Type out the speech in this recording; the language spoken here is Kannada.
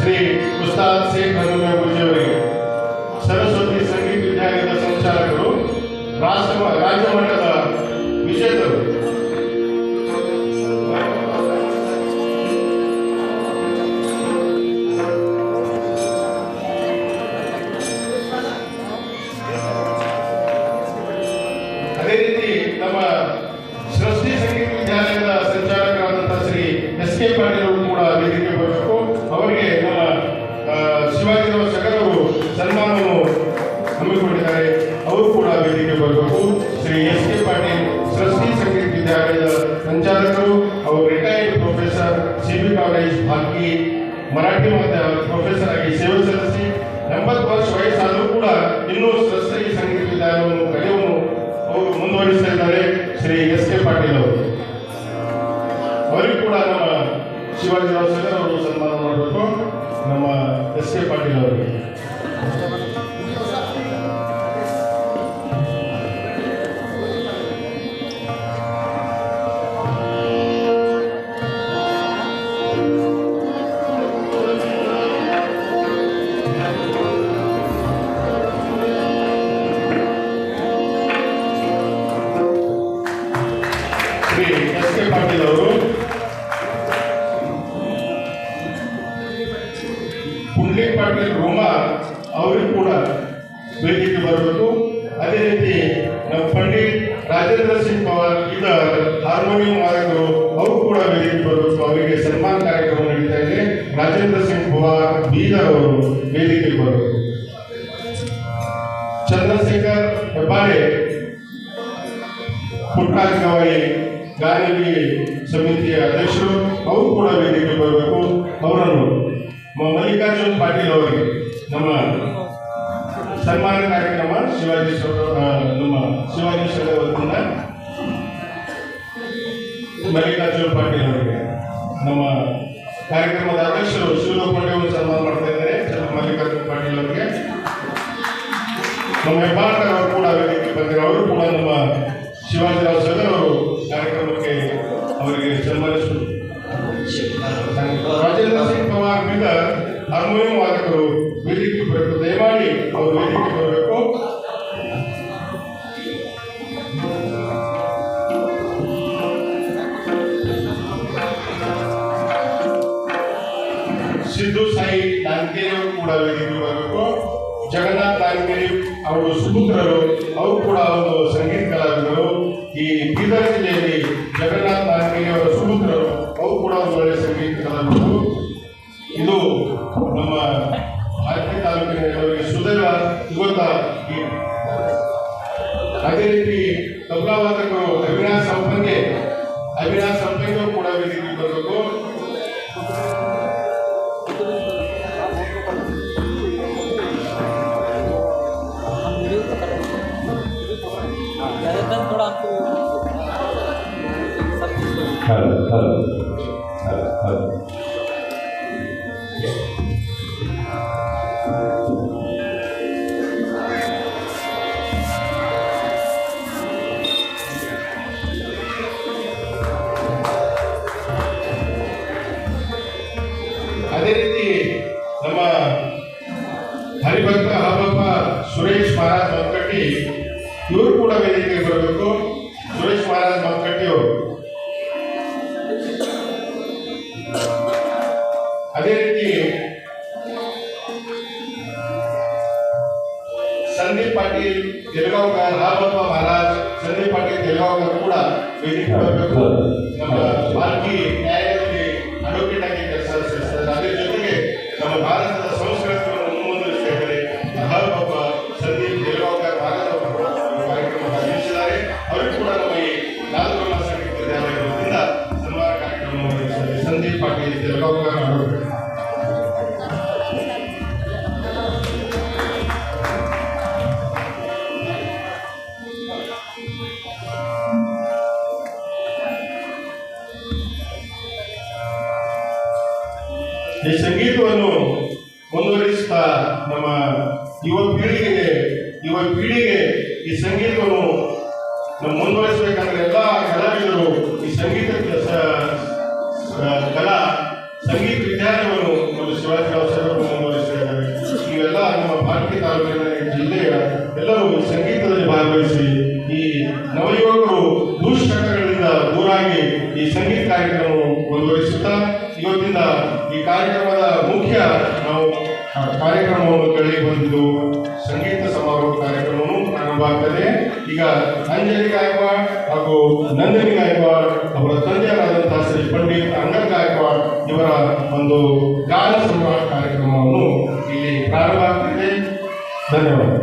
ಶ್ರೀ ಉಸ್ತಾದ್ ಶೇಖ್ ಹನುಮೆ ಗುರುಜಿಯವರಿಗೆ, ಸರಸ್ವತಿ ಸಂಗೀತ ವಿದ್ಯಾಲಯದ ಸಂಚಾಲಕರು, ರಾಜ್ಯ ಮಟ್ಟದ ವಿಜೇತರು. ಅದೇ ರೀತಿ ನಮ್ಮ ಸೃಷ್ಟಿ ಸಂಗೀತ ವಿದ್ಯಾಲಯದ ಸಂಚಾಲಕರಾದಂತಹ ಶ್ರೀ ಎಸ್ ಕೆ ಪಾಟೀಲ್ ಅವರು ಕೂಡ ವೇದಿಕೆ ಬರಬೇಕು. ಅವರಿಗೆ ನಮ್ಮ ಶಿವಾಜಿರಾವ್ ಸಗರ್ ಅವರು ಸನ್ಮಾನವನ್ನು ಹಮ್ಮಿಕೊಂಡಿದ್ದಾರೆ. ಅವರು ಕೂಡ ವೇದಿಕೆ ಬರಬೇಕು. ಶ್ರೀ ಎಸ್ ಕೆ ಪಾಟೀಲ್ ಸೃಷ್ಟಿ ಸಂಗೀತ ವಿದ್ಯಾಲಯದ ಸಂಚಾಲಕರು. ಅವರು ರಿಟೈರ್ಡ್ ಪ್ರೊಫೆಸರ್ CB ಕಾಲೇಜ್ ಬಾಕಿ ಮರಾಠಿ ಮಾಧ್ಯಮ ಪ್ರೊಫೆಸರ್ ಆಗಿ ಸೇವೆ ಸಲ್ಲಿಸಿ 80 ವರ್ಷ ವಯಸ್ಸಾದರೂ ಕೂಡ ಇನ್ನೂ ಸೃಷ್ಟಿ ಸಂಗೀತ ವಿದ್ಯಾಲಯವನ್ನು ಕಲಿಯುವನ್ನು ಅವರು ಮುಂದುವರಿಸ್ತಾ ಇದ್ದಾರೆ. ಶ್ರೀ ಎಸ್ ಕೆ ಪಾಟೀಲ್ ಅವರು, ಅವರಿಗೂ ಕೂಡ ನಮ್ಮ ಶಿವಾಜಿರಾವ್ ಸಗರ್ ಅವರು ಸನ್ಮಾನ ಮಾಡಬೇಕು. ನಮ್ಮ ಎಸ್ ಕೆ ಪಾಟೀಲ್ ಅವರಿಗೆ ಶ್ರೀ ಎಸ್ ಕೆ ಪಾಟೀಲ್ ಅವರು ಪುಂಡ್ಲಿ ಪಾಟೀಲ್ ರೋಮಾ ಅವರಿಗೂ ಕೂಡ ವೇದಿಕೆ ಬರಬೇಕು. ಅದೇ ರೀತಿ ನಮ್ಮ ಪಂಡಿತ್ ರಾಜೇಂದ್ರ ಸಿಂಗ್ ಪವಾರ್ ಇದರ್ ಹಾರ್ಮೋನಿಯಂ ವಾದಕರು, ಅವರು ಕೂಡ ವೇದಿಕೆ ಬರಬೇಕು. ಅವರಿಗೆ ಸನ್ಮಾನ ಕಾರ್ಯಕ್ರಮ ನಡೀತಾ ಇದೆ. ರಾಜೇಂದ್ರ ಸಿಂಗ್ ಪವಾರ್ ಬೀದರ್ ಅವರು ವೇದಿಕೆ ಬರಬೇಕು. ಚಂದ್ರಶೇಖರ್ ಹೆಬ್ಬಾಳೆ ಪುಟ್ಟರಾಜ ಗವಾಯಿ ಗಾಯಕಿ ಸಮಿತಿಯ ಅಧ್ಯಕ್ಷರು, ಅವರು ಕೂಡ ವೇದಿಕೆ ಬರಬೇಕು. ಅವರನ್ನು ಮಲ್ಲಿಕಾರ್ಜುನ್ ಪಾಟೀಲ್ ಅವರಿಗೆ ನಮ್ಮ ಸನ್ಮಾನ ಕಾರ್ಯಕ್ರಮ ನಮ್ಮ ಶಿವಾಜಿ ಶೆಟ್ಟರ್ ವತಿಯಿಂದ ಮಲ್ಲಿಕಾರ್ಜುನ್ ಪಾಟೀಲ್ ಅವರಿಗೆ ನಮ್ಮ ಕಾರ್ಯಕ್ರಮದ ಅಧ್ಯಕ್ಷರು ಶಿವಲೋಕಂಡೆ ಅವರು ಸನ್ಮಾನ ಮಾಡ್ತಾ ಇದ್ದಾರೆ. ಮಲ್ಲಿಕಾರ್ಜುನ್ ಪಾಟೀಲ್ ಅವರಿಗೆ ನಮ್ಮ ಹೆಬ್ಬಾಳ್ಕರ್ ಅವರು ಕೂಡ ವೇದಿಕೆ ಬಂದಿರೋ, ಅವರು ಕೂಡ ನಮ್ಮ ಶಿವಾಜಿರಾವ್ ಸಗರ್ ಅವರು ಕಾರ್ಯಕ್ರಮಕ್ಕೆ ಅವರಿಗೆ ಸನ್ಮಾನಿಸಿದರು. ರಾಜೇಂದ್ರ ಸಿಂಗ್ ಪವಾರ್ ಬೀದರ್ ಹಾರ್ಮೋನಿಯಂ ವಾದಕರು ವೇದಿಕೆ ಬರಬೇಕು. ದಯಮಾಡಿ ಅವರು ವೇದಿಕೆ ಬರಬೇಕು. ಸಿದ್ದು ಸಾಯಿ ದಾನ್ಕೇರಿ ಅವರು ಕೂಡ ವೇದಿಕೆ ಬರಬೇಕು. ಜಗನ್ನಾಥ್ ದಾನ್ಕೇರಿ ಅವರು ಸುಪುತ್ರರು, ಅವರು ಕೂಡ ಒಂದು ಸಂಗೀತ ಕಲಾವಿದರು. ಈ ಬೀದರ್ ಜಿಲ್ಲೆಯಲ್ಲಿ ಜಗನ್ನಾಥ್ ದಾನ್ಕೇರಿ ಅವರ ಸುಪುತ್ರರು, ಅವರು ಕೂಡ ಒಂದು ಒಳ್ಳೆಯ ಸಂಗೀತ ಕಲಾವಿದರು. ಇದು ನಮ್ಮ ಹಾರ್ಕಿ ತಾಲೂಕಿನವರಿಗೆ ಸುದೈವ ಇವತ್ತ. ಅದೇ ರೀತಿ ತಬಲಾ ವಾದಕರು ಅವಿನಾಶ್ ಸಂಪಂಗೆ ಅವರು ಕೂಡ ವೇದಿಕೆ ಬರಬೇಕು. ಅದೇ ರೀತಿ ನಮ್ಮ ಹರಿಭಕ್ತ ಹಬ್ಬಪ್ಪ ಸುರೇಶ್ ಮಹಾರಾಜ್ ಮಂಕಟ್ಟಿ, ಇವರು ಕೂಡ ವೇದಿಕೆಗೆ ಬರಬೇಕು. ಸುರೇಶ್ ಮಹಾರಾಜ್ ಮಂಕಟ್ಟಿ ಅವರು. ಅದೇ ರೀತಿ ಸಂದೀಪ್ ಪಾಟೀಲ್ ಯಲಗಾಂವ್ಕರ್, ಹಬ್ಬಪ್ಪ ಮಹಾರಾಜ್ ಸಂದೀಪ್ ಪಾಟೀಲ್ ಯಲಗಾಂವ್ಕರ್ ಕೂಡ ವೇದಿಕೆ ಬರಬೇಕು. ನಮ್ಮ ಬಾಲ್ಕಿ ನ್ಯಾಯಾಲಯದಲ್ಲಿ ಅಡ್ವೊಕೇಟ್ ಆಗಿ ಕೆಲಸ ಸಲ್ಲಿಸ್ತಾರೆ. ಅದ್ರ ಜೊತೆಗೆ ನಮ್ಮ ಭಾರತದ ಸಂಸ್ಕೃತಿಯನ್ನು ಮುಂದುವರಿಸ್ತಾ ಇದ್ದಾರೆ. ಹಬ್ಬಪ್ಪ ಸಂದೀಪ್ ಯಲಗಾಂವ್ಕರ್ ಮಹಾರಾಜ್ ಅವರು ಕಾರ್ಯಕ್ರಮ ಆಯೋಜಿಸಿದ್ದಾರೆ. ಅವರು ಕೂಡ ನಮ್ಮ ಈ ನಾಲ್ಕು ಸಂಗೀತ ವಿದ್ಯಾಲಯದ ವತಿಯಿಂದ ಸನ್ಮಾನ ಕಾರ್ಯಕ್ರಮ ನಡೆಸಿದ್ದಾರೆ. ಸಂದೀಪ್ ಪಾಟೀಲ್ ಯಲಗಾಂವ್ಕರ್ ಅಡ್ವೊಕೇಟ್. ಈ ಸಂಗೀತವನ್ನು ಮುಂದುವರಿಸುತ್ತಾ ನಮ್ಮ ಯುವ ಪೀಳಿಗೆಗೆ ಈ ಸಂಗೀತವನ್ನು ನಾವು ಮುಂದುವರಿಸಬೇಕಂದ್ರೆ ಎಲ್ಲ ಕಲಾವಿದರು ಈ ಸಂಗೀತ ವಿದ್ಯಾಲಯವನ್ನು ನಮ್ಮ ಶಿವಾಜಿರಾವ್ ಯುವಕರು ದುಶ್ಚಟಗಳಿಂದ ದೂರಾಗಿ ಈ ಸಂಗೀತ ಕಾರ್ಯಕ್ರಮವನ್ನು ಮುಂದುವರಿಸುತ್ತಾ ಇವತ್ತಿನ ಈ ಕಾರ್ಯಕ್ರಮದ ಮುಖ್ಯ ನಾವು ಕಾರ್ಯಕ್ರಮವನ್ನು ಕೇಳಿ ಬಂದಿದ್ದು ಸಂಗೀತ ಸಮಾರೋಹ ಕಾರ್ಯಕ್ರಮವನ್ನು ಪ್ರಾರಂಭ ಆಗ್ತದೆ. ಈಗ ಅಂಜಲಿ ಗಾಯಕ್ವಾಡ್ ಹಾಗೂ ನಂದಿನಿ ಗಾಯಕ್ವಾಡ್ ಅವರ ತಂದೆಯರಾದಂತಹ ಶ್ರೀ ಪಂಡಿತ್ ಅಂಗದ್ ಗಾಯಕ್ವಾಡ್ ಇವರ ಒಂದು ಗಾನ ಸಂವಾದ ಕಾರ್ಯಕ್ರಮವನ್ನು ಇಲ್ಲಿ ಪ್ರಾರಂಭ ಆಗ್ತಿದೆ. ಧನ್ಯವಾದ.